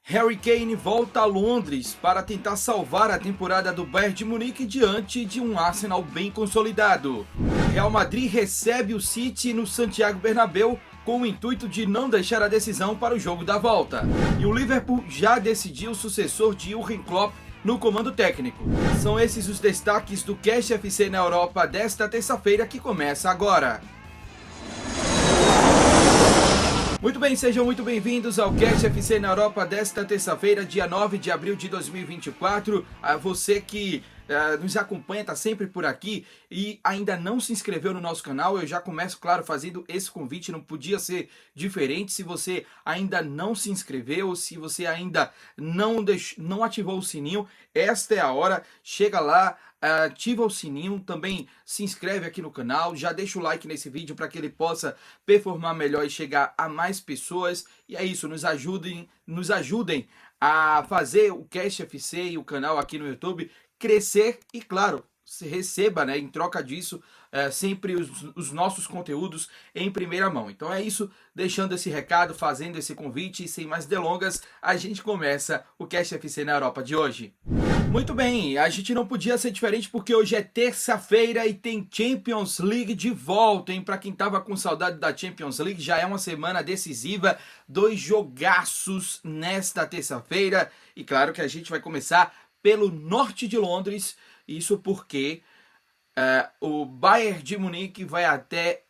Harry Kane volta a Londres para tentar salvar a temporada do Bayern de Munique diante de um Arsenal bem consolidado. Real Madrid recebe o City no Santiago Bernabéu com o intuito de não deixar a decisão para o jogo da volta. E o Liverpool já decidiu o sucessor de Jürgen Klopp no comando técnico. São esses os destaques do Cash FC na Europa desta terça-feira que começa agora. Muito bem, sejam muito bem-vindos ao Cash FC na Europa desta terça-feira, dia 9 de abril de 2024. A você que nos acompanha, está sempre por aqui e ainda não se inscreveu no nosso canal, eu já começo, claro, fazendo esse convite, não podia ser diferente. Se você ainda não se inscreveu, se você ainda não ativou o sininho, esta é a hora, chega lá, ativa o sininho, também se inscreve aqui no canal, já deixa o like nesse vídeo para que ele possa performar melhor e chegar a mais pessoas. E é isso, nos ajudem a fazer o Cash FC e o canal aqui no YouTube crescer e, claro, se receba, né, em troca disso, sempre os nossos conteúdos em primeira mão. Então é isso, deixando esse recado, fazendo esse convite e sem mais delongas, a gente começa o Cash FC na Europa de hoje. Muito bem, a gente não podia ser diferente porque hoje é terça-feira e tem Champions League de volta, hein? Para quem tava com saudade da Champions League, já é uma semana decisiva, 2 jogaços nesta terça-feira. E claro que a gente vai começar pelo norte de Londres, isso porque o Bayern de Munique vai até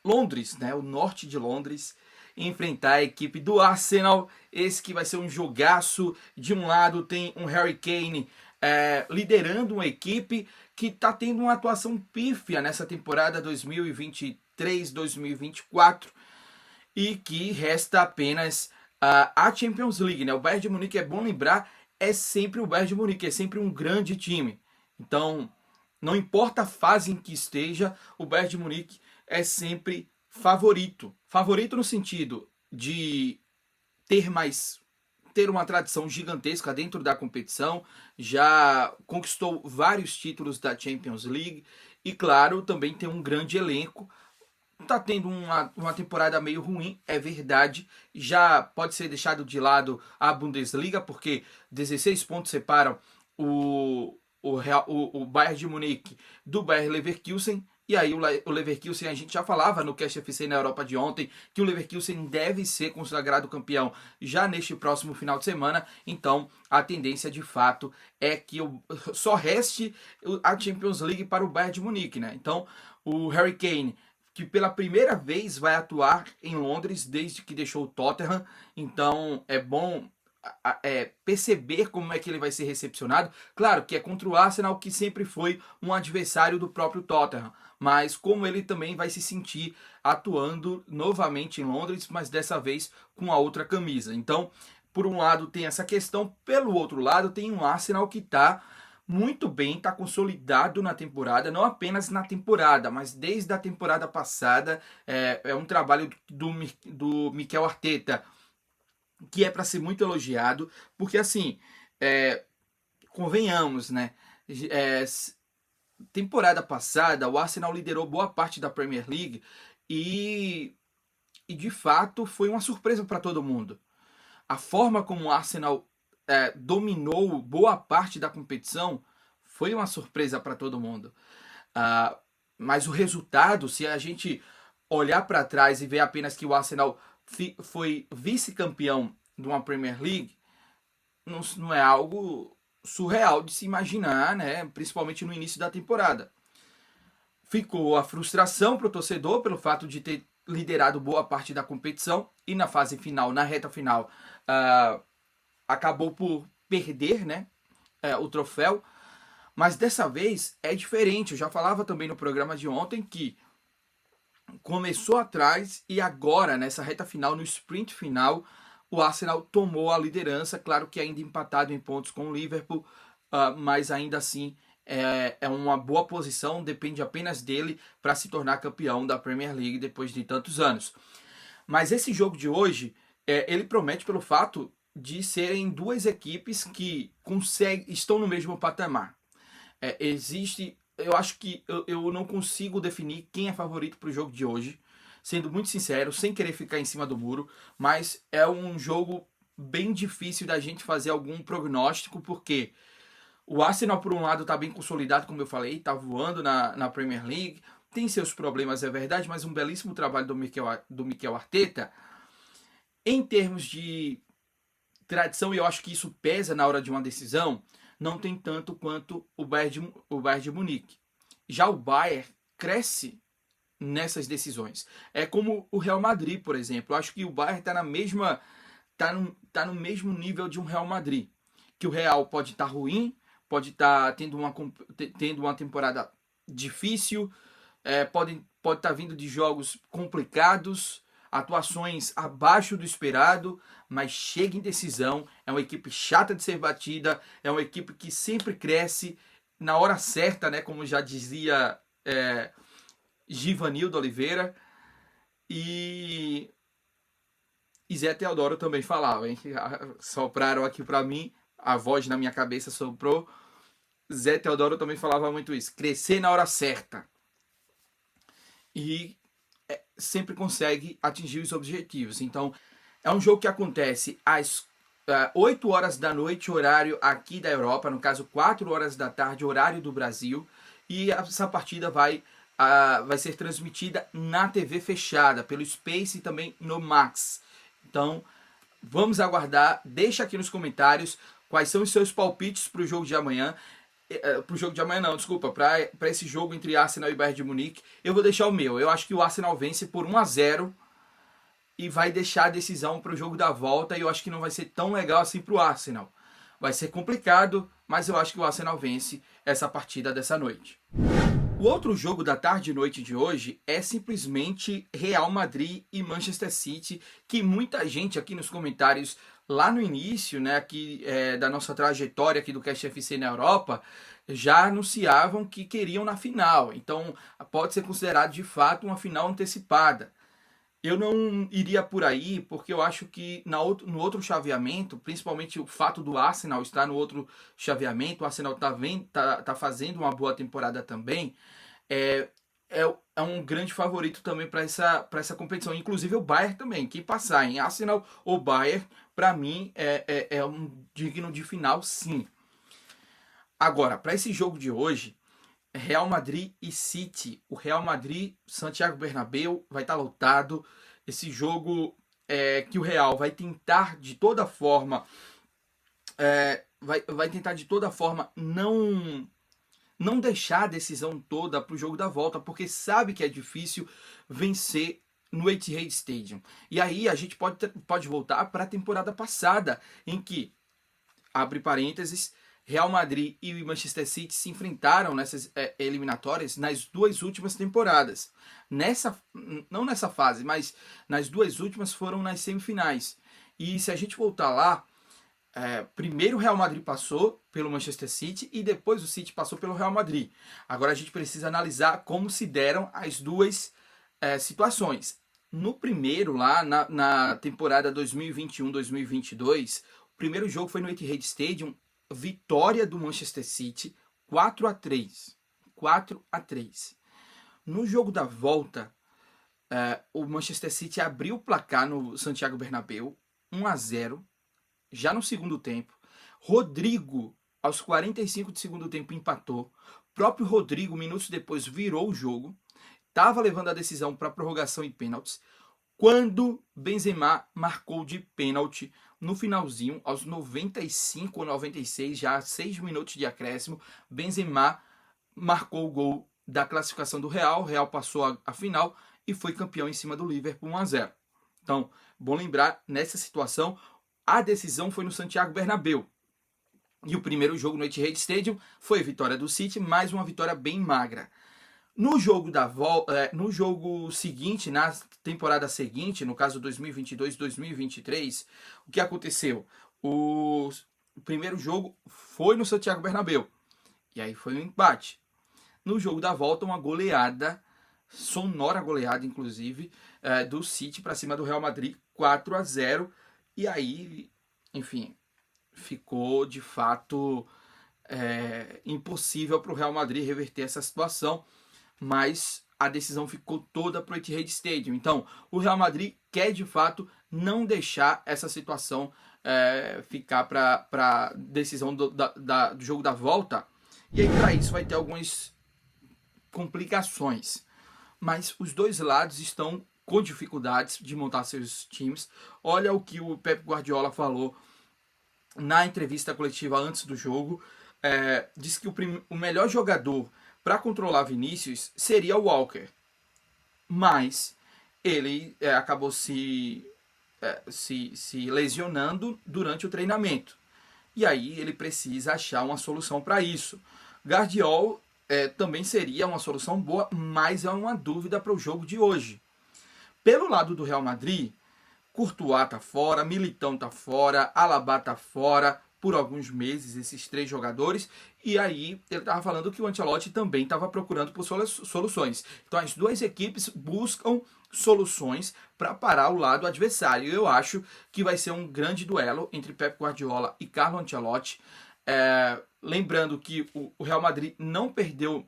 Londres, né? O norte de Londres, enfrentar a equipe do Arsenal. Esse que vai ser um jogaço. De um lado tem um Harry Kane liderando uma equipe que está tendo uma atuação pífia nessa temporada 2023-2024 e que resta apenas a Champions League, né? O Bayern de Munique, é bom lembrar, é sempre o Bayern de Munique, é sempre um grande time. Então, não importa a fase em que esteja, o Bayern de Munique é sempre favorito. Favorito no sentido de ter uma tradição gigantesca dentro da competição, já conquistou vários títulos da Champions League e, claro, também tem um grande elenco. Tá tendo uma temporada meio ruim, é verdade. Já pode ser deixado de lado a Bundesliga, porque 16 pontos separam o Bayern de Munique do Bayer Leverkusen. E aí o Leverkusen, a gente já falava no Cash FC na Europa de ontem, que o Leverkusen deve ser consagrado campeão já neste próximo final de semana. Então a tendência de fato é que só reste a Champions League para o Bayern de Munique, né? Então o Harry Kane, que pela primeira vez vai atuar em Londres desde que deixou o Tottenham, então é bom perceber como é que ele vai ser recepcionado. Claro que é contra o Arsenal, que sempre foi um adversário do próprio Tottenham, mas como ele também vai se sentir atuando novamente em Londres, mas dessa vez com a outra camisa. Então, por um lado tem essa questão, pelo outro lado tem um Arsenal que está muito bem, está consolidado na temporada, não apenas na temporada, mas desde a temporada passada. É um trabalho do Mikel Arteta que é para ser muito elogiado, porque assim, convenhamos, né? Temporada passada o Arsenal liderou boa parte da Premier League e de fato foi uma surpresa para todo mundo. A forma como o Arsenal dominou boa parte da competição foi uma surpresa para todo mundo. Mas o resultado, se a gente olhar para trás e ver apenas que o Arsenal foi vice-campeão de uma Premier League, não é algo surreal de se imaginar, né? Principalmente no início da temporada. Ficou a frustração para o torcedor pelo fato de ter liderado boa parte da competição e na fase final, na reta final, acabou por perder, né, o troféu. Mas dessa vez é diferente. Eu já falava também no programa de ontem que começou atrás e agora, nessa reta final, no sprint final, o Arsenal tomou a liderança. Claro que ainda empatado em pontos com o Liverpool, mas ainda assim é uma boa posição, depende apenas dele para se tornar campeão da Premier League depois de tantos anos. Mas esse jogo de hoje, ele promete pelo fato de serem duas equipes que estão no mesmo patamar. Eu acho que eu não consigo definir quem é favorito para o jogo de hoje, sendo muito sincero, sem querer ficar em cima do muro, mas é um jogo bem difícil da gente fazer algum prognóstico, porque o Arsenal, por um lado, está bem consolidado, como eu falei, está voando na Premier League, tem seus problemas, é verdade, mas um belíssimo trabalho do Mikel Arteta. Em termos de tradição, e eu acho que isso pesa na hora de uma decisão, não tem tanto quanto o Bayern de Munique. Já o Bayern cresce nessas decisões. É como o Real Madrid, por exemplo. Eu acho que o Bayern está tá no mesmo nível de um Real Madrid. Que o Real pode estar ruim, pode estar tendo uma temporada difícil, pode estar vindo de jogos complicados, atuações abaixo do esperado, mas chega em decisão, é uma equipe chata de ser batida, é uma equipe que sempre cresce na hora certa, né, como já dizia Givanildo Oliveira, e Zé Teodoro também falava, hein? Sopraram aqui para mim, a voz na minha cabeça soprou. Zé Teodoro também falava muito isso, crescer na hora certa. E sempre consegue atingir os objetivos. Então, é um jogo que acontece às 8 horas da noite, horário aqui da Europa, no caso 4 horas da tarde, horário do Brasil, e essa partida vai ser transmitida na TV fechada, pelo Space e também no Max. Então, vamos aguardar, deixa aqui nos comentários quais são os seus palpites para o jogo de amanhã. Para o jogo de amanhã não, desculpa, para esse jogo entre Arsenal e Bayern de Munique. Eu vou deixar o meu, eu acho que o Arsenal vence por 1-0 e vai deixar a decisão para o jogo da volta, e eu acho que não vai ser tão legal assim para o Arsenal. Vai ser complicado, mas eu acho que o Arsenal vence essa partida dessa noite. O outro jogo da tarde e noite de hoje é simplesmente Real Madrid e Manchester City, que muita gente aqui nos comentários, lá no início, né, aqui, da nossa trajetória aqui do Cast FC na Europa, já anunciavam que queriam na final. Então pode ser considerado de fato uma final antecipada. Eu não iria por aí, porque eu acho que no outro chaveamento, principalmente o fato do Arsenal estar no outro chaveamento, o Arsenal tá fazendo uma boa temporada também, é, é um grande favorito também para essa competição. Inclusive o Bayern também. Quem passar em Arsenal ou Bayern, para mim, é um digno de final, sim. Agora, para esse jogo de hoje, Real Madrid e City. O Real Madrid, Santiago Bernabéu, vai estar lotado. Esse jogo que o Real vai tentar de toda forma, vai tentar de toda forma não deixar a decisão toda para o jogo da volta, porque sabe que é difícil vencer no Etihad Stadium. E aí a gente pode voltar para a temporada passada, em que, abre parênteses, Real Madrid e Manchester City se enfrentaram nessas eliminatórias nas duas últimas temporadas. Não nessa fase, mas nas duas últimas foram nas semifinais. E se a gente voltar lá, primeiro o Real Madrid passou pelo Manchester City e depois o City passou pelo Real Madrid. Agora a gente precisa analisar como se deram as duas situações. No primeiro, lá na temporada 2021-2022, o primeiro jogo foi no Etihad Stadium, vitória do Manchester City, 4-3. 4-3. No jogo da volta, o Manchester City abriu o placar no Santiago Bernabéu, 1-0, já no segundo tempo. Rodrigo, aos 45 de segundo tempo, empatou. O próprio Rodrigo, minutos depois, virou o jogo. Estava levando a decisão para prorrogação e pênaltis, quando Benzema marcou de pênalti no finalzinho, aos 95 ou 96, já 6 minutos de acréscimo. Benzema marcou o gol da classificação do Real. O Real passou a final e foi campeão em cima do Liverpool, 1-0. Então, bom lembrar, nessa situação, a decisão foi no Santiago Bernabéu. E o primeiro jogo no Etihad Stadium foi vitória do City, mais uma vitória bem magra. No jogo no jogo seguinte, na temporada seguinte, no caso 2022-2023, o que aconteceu? O primeiro jogo foi no Santiago Bernabéu, e aí foi um empate. No jogo da volta, uma goleada, sonora goleada inclusive, do City para cima do Real Madrid, 4-0, e aí, enfim, ficou de fato impossível para o Real Madrid reverter essa situação, mas a decisão ficou toda para o Etihad Stadium. Então, o Real Madrid quer de fato não deixar essa situação ficar para decisão do jogo da volta. E aí, para isso, vai ter algumas complicações. Mas os dois lados estão com dificuldades de montar seus times. Olha o que o Pep Guardiola falou na entrevista coletiva antes do jogo. Disse que o melhor jogador para controlar Vinícius seria o Walker. Mas ele acabou se lesionando durante o treinamento. E aí ele precisa achar uma solução para isso. Guardiola também seria uma solução boa, mas é uma dúvida para o jogo de hoje. Pelo lado do Real Madrid, Courtois tá fora, Militão tá fora, Alaba tá fora por alguns meses, esses 3 jogadores. E aí ele estava falando que o Ancelotti também estava procurando por soluções. Então as duas equipes buscam soluções para parar o lado adversário. Eu acho que vai ser um grande duelo entre Pep Guardiola e Carlo Ancelotti. Lembrando que o Real Madrid não perdeu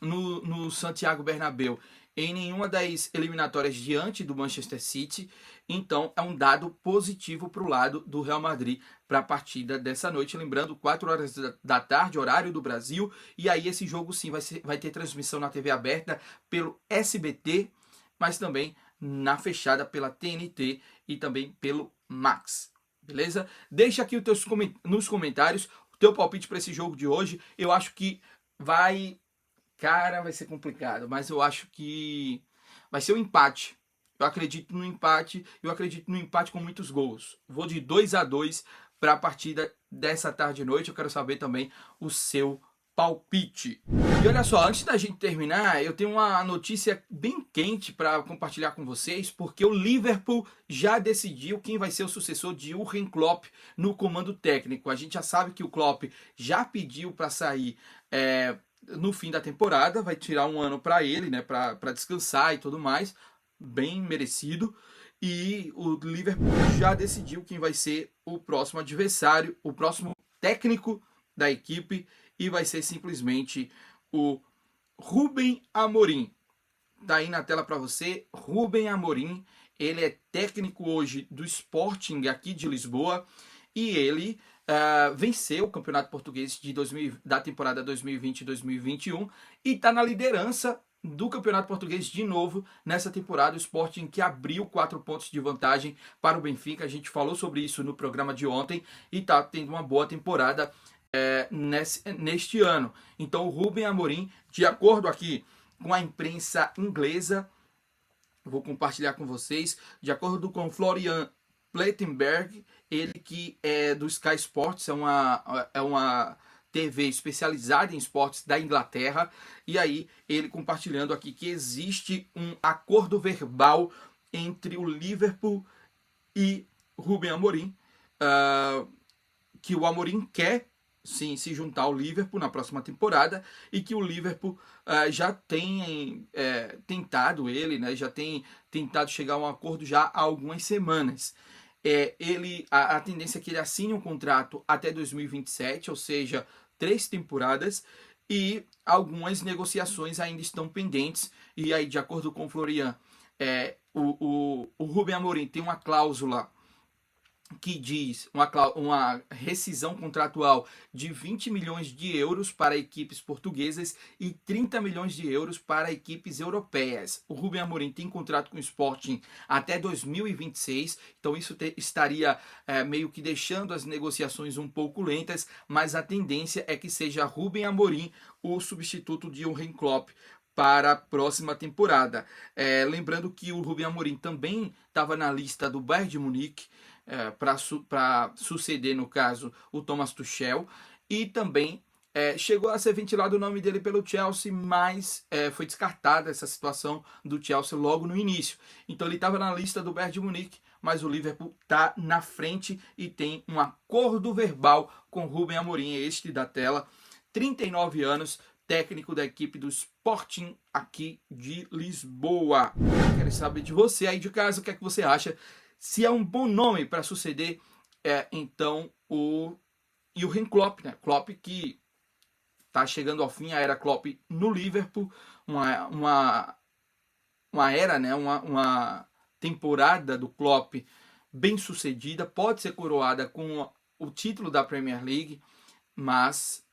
no Santiago Bernabéu em nenhuma das eliminatórias diante do Manchester City. Então é um dado positivo para o lado do Real Madrid para a partida dessa noite. Lembrando, 4 horas da tarde, horário do Brasil. E aí esse jogo sim vai ter transmissão na TV aberta pelo SBT, mas também na fechada pela TNT e também pelo Max. Beleza? Deixa aqui nos comentários o teu palpite para esse jogo de hoje. Eu acho que vai ser complicado, mas eu acho que vai ser um empate. Eu acredito no empate com muitos gols. Vou de 2-2 para a partida dessa tarde e noite. Eu quero saber também o seu palpite. E olha só, antes da gente terminar, eu tenho uma notícia bem quente para compartilhar com vocês, porque o Liverpool já decidiu quem vai ser o sucessor de Jürgen Klopp no comando técnico. A gente já sabe que o Klopp já pediu para sair no fim da temporada, vai tirar um ano para ele, né, para descansar e tudo mais, bem merecido. E o Liverpool já decidiu quem vai ser o próximo adversário, o próximo técnico da equipe, e vai ser simplesmente o Ruben Amorim. Tá aí na tela para você, Ruben Amorim. Ele é técnico hoje do Sporting aqui de Lisboa e ele venceu o Campeonato Português da temporada 2020-2021 e está na liderança do Campeonato Português de novo nessa temporada. O Sporting que abriu 4 pontos de vantagem para o Benfica. A gente falou sobre isso no programa de ontem e está tendo uma boa temporada neste ano. Então o Ruben Amorim, de acordo aqui com a imprensa inglesa, vou compartilhar com vocês, de acordo com Florian Plettenberg, ele que é do Sky Sports, é uma TV especializada em esportes da Inglaterra, e aí ele compartilhando aqui que existe um acordo verbal entre o Liverpool e Ruben Amorim, que o Amorim quer sim se juntar ao Liverpool na próxima temporada e que o Liverpool já tem tentado já tem tentado chegar a um acordo já há algumas semanas. A tendência é que ele assine um contrato até 2027, ou seja, 3 temporadas, e algumas negociações ainda estão pendentes. E aí, de acordo com o Florian, o Ruben Amorim tem uma cláusula que diz uma rescisão contratual de 20 milhões de euros para equipes portuguesas e 30 milhões de euros para equipes europeias. O Ruben Amorim tem contrato com o Sporting até 2026, então isso estaria meio que deixando as negociações um pouco lentas, mas a tendência é que seja Ruben Amorim o substituto de Jürgen Klopp para a próxima temporada. Lembrando que o Ruben Amorim também estava na lista do Bayern de Munique, para suceder, no caso, o Thomas Tuchel, e também chegou a ser ventilado o nome dele pelo Chelsea, mas foi descartada essa situação do Chelsea logo no início. Então ele estava na lista do Bayern de Munique, mas o Liverpool está na frente e tem um acordo verbal com Ruben Amorim, este da tela, 39 anos, técnico da equipe do Sporting aqui de Lisboa. Quero saber de você aí de casa, o que é que você acha? Se é um bom nome para suceder, então o Jürgen Klopp, né? Klopp que está chegando ao fim, a era Klopp no Liverpool, uma era, né? Uma temporada do Klopp bem sucedida, pode ser coroada com o título da Premier League, mas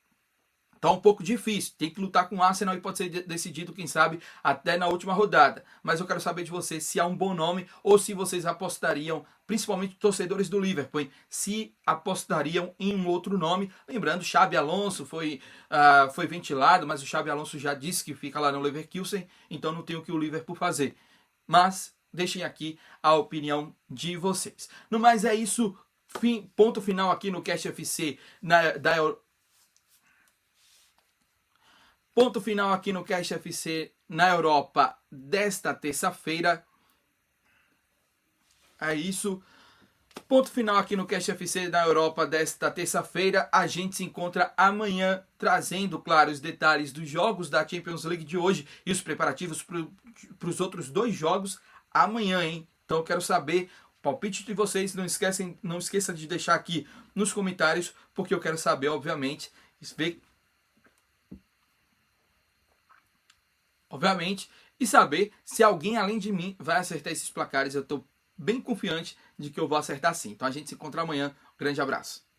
tá um pouco difícil, tem que lutar com o Arsenal e pode ser decidido, quem sabe, até na última rodada. Mas eu quero saber de vocês se há um bom nome ou se vocês apostariam, principalmente torcedores do Liverpool, se apostariam em um outro nome. Lembrando, Xabi Alonso foi ventilado, mas o Xabi Alonso já disse que fica lá no Leverkusen, então não tem o que o Liverpool fazer. Mas deixem aqui a opinião de vocês. No mais é isso, ponto final aqui no Cast FC Ponto final aqui no Cast FC na Europa desta terça-feira. É isso. Ponto final aqui no Cast FC na Europa desta terça-feira. A gente se encontra amanhã trazendo, claro, os detalhes dos jogos da Champions League de hoje e os preparativos para os outros 2 jogos amanhã, hein? Então eu quero saber o palpite de vocês. Não esqueça de deixar aqui nos comentários, porque eu quero saber, obviamente, e saber se alguém além de mim vai acertar esses placares. Eu estou bem confiante de que eu vou acertar sim. Então a gente se encontra amanhã. Um grande abraço.